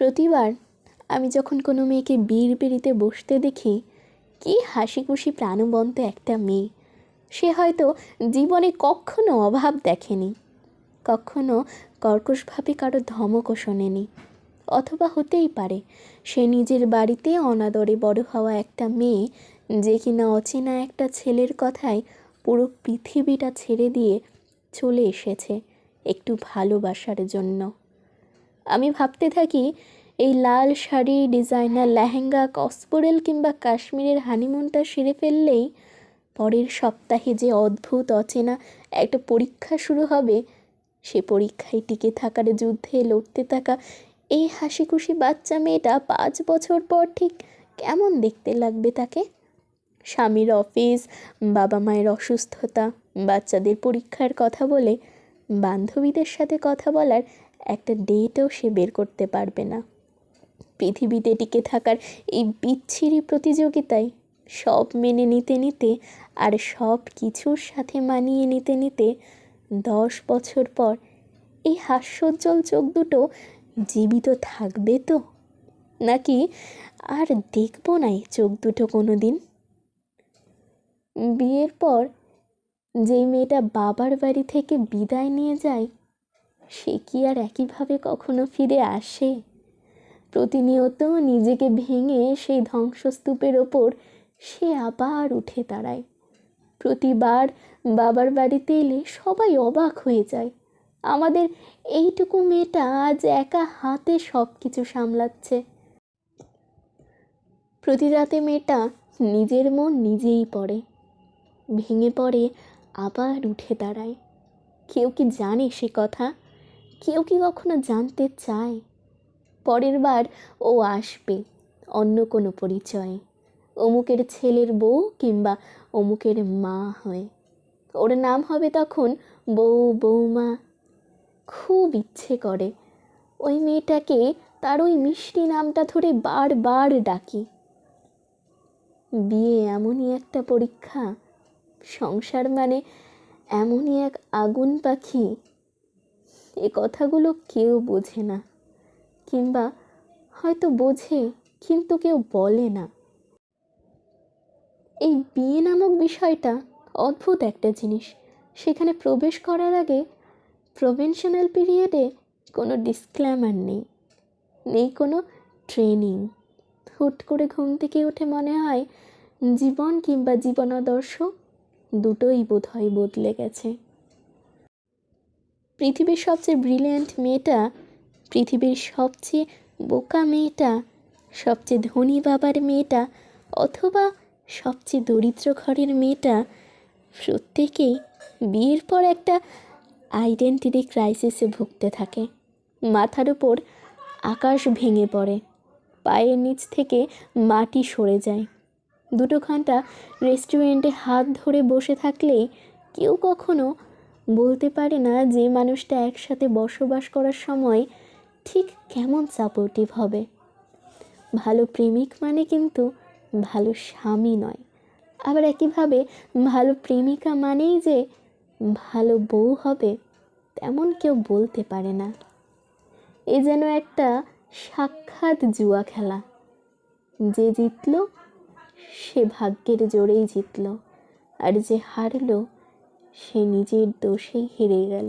প্রতিবার আমি যখন কোনো মেয়েকে বিয়ের পিঁড়িতে বসতে দেখি, কি হাসি খুশি প্রাণবন্ত একটা মেয়ে। সে হয়তো জীবনে কখনো অভাব দেখেনি, কখনো কর্কশভাবে কারো ধমকও শোনেনি, অথবা হতেই পারে সে নিজের বাড়িতে অনাদরে বড় হওয়া একটা মেয়ে, যে কিনা অচেনা একটা ছেলের কথায় পুরো পৃথিবীটা ছেড়ে দিয়ে চলে এসেছে একটু ভালোবাসার জন্য। আমি ভাবতে থাকি, এই লাল শাড়ি, ডিজাইনার লেহেঙ্গা, কসবোরেল কিংবা কাশ্মীরের হানিমুনটা সেরে ফেললেই পরের সপ্তাহে যে অদ্ভুত অচেনা একটা পরীক্ষা শুরু হবে, সে পরীক্ষায় টিকে থাকার যুদ্ধে লড়তে থাকা এই হাসি খুশি বাচ্চা মেয়েটা 5 বছর পর ঠিক কেমন দেখতে লাগবে তাকে। স্বামীর অফিস, বাবা মায়ের অসুস্থতা, বাচ্চাদের পরীক্ষার কথা বলে বান্ধবীদের সাথে কথা বলার একটা ডেটও সে বের করতে পারবে না। পৃথিবীতে টিকে থাকার এই বিচ্ছিরি প্রতিযোগিতায় সব মেনে নিতে নিতে আর সব কিছুর সাথে মানিয়ে নিতে নিতে 10 বছর পর এই হাস্যোজ্জ্বল চোখ দুটো জীবিত থাকবে তো, নাকি আর দেখবো না এই চোখ দুটো কোনো দিন? বিয়ের পর যেই মেয়েটা বাবার বাড়ি থেকে বিদায় নিয়ে যায়, সে কি আর একইভাবে কখনো ফিরে আসে? প্রতিনিয়ত নিজেকে ভেঙে সেই ধ্বংসস্তূপের ওপর সে আবার উঠে দাঁড়ায়। প্রতিবার বাবার বাড়িতে এলে সবাই অবাক হয়ে যায়, আমাদের এইটুকু মেয়েটা আজ একা হাতে সব কিছু সামলাচ্ছে। প্রতি রাতে মেয়েটা নিজের মন নিজেই পড়ে, ভেঙে পড়ে, আবার উঠে দাঁড়ায়। কেউ কি জানে সে কথা? কেউ কি কখনো জানতে চায়? পরের বার ও আসবে অন্য কোনো পরিচয়ে, অমুকের ছেলের বউ কিংবা অমুকের মা হয়ে। ওর নাম হবে তখন বউ, বৌমা। খুব ইচ্ছে করে ওই মেয়েটাকে তার ওই মিষ্টি নামটা ধরে বারবার ডাকি। বিয়ে এমনই একটা পরীক্ষা, সংসার মানে এমনই এক আগুন পাখি। এ কথাগুলো কেউ বোঝে না, কিংবা হয়তো বোঝে কিন্তু কেউ বলে না। এই বিয়ে নামক বিষয়টা অদ্ভুত একটা জিনিস। সেখানে প্রবেশ করার আগে প্রভেনশনাল পিরিয়ডে কোনো ডিসক্লেমার নেই, নেই কোনো ট্রেনিং। হুট করে ঘুম থেকে উঠে মনে হয় জীবন কিংবা জীবনাদর্শ দুটোই বোধহয় বদলে গেছে। পৃথিবীর সবচেয়ে ব্রিলিয়ান্ট মেয়েটা, পৃথিবীর সবচেয়ে বোকা মেয়েটা, সবচেয়ে ধনী বাবার মেয়েটা, অথবা সবচেয়ে দরিদ্র ঘরের মেয়েটা, প্রত্যেকেই বিয়ের পর একটা আইডেন্টিটি ক্রাইসিসে ভুগতে থাকে। মাথার উপর আকাশ ভেঙে পড়ে, পায়ের নিচ থেকে মাটি সরে যায়। 2 ঘন্টা রেস্টুরেন্টে হাত ধরে বসে থাকলেই কেউ কখনো বলতে পারে না যে মানুষটা একসাথে বসবাস করার সময় ঠিক কেমন সাপোর্টিভ হবে। ভালো প্রেমিক মানে কিন্তু ভালো স্বামী নয়, আবার একইভাবে ভালো প্রেমিকা মানেই যে ভালো বউ হবে তেমন কেউ বলতে পারে না। এ যেন একটা সাক্ষাৎ জুয়া খেলা। যে জিতল সে ভাগ্যের জোরেই জিতল, আর যে হারল সে নিজের দোষেই হেরে গেল।